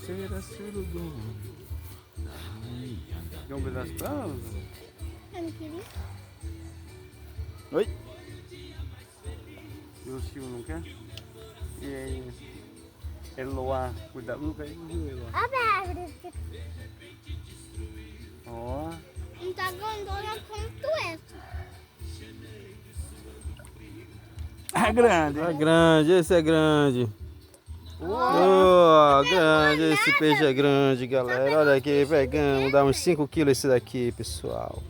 Será surubom. Quer um pedaço pra ela? Eu não queria. Oi? E o Silvio não quer? E aí? Eloá, cuidado, não cai no Eloá. Abre a árvore. Ó. Não tá grandona quanto essa. É grande. É grande, esse é grande. Oh, grande, esse peixe é grande, galera. Olha aqui, pegamos, dá uns 5 quilos esse daqui, pessoal.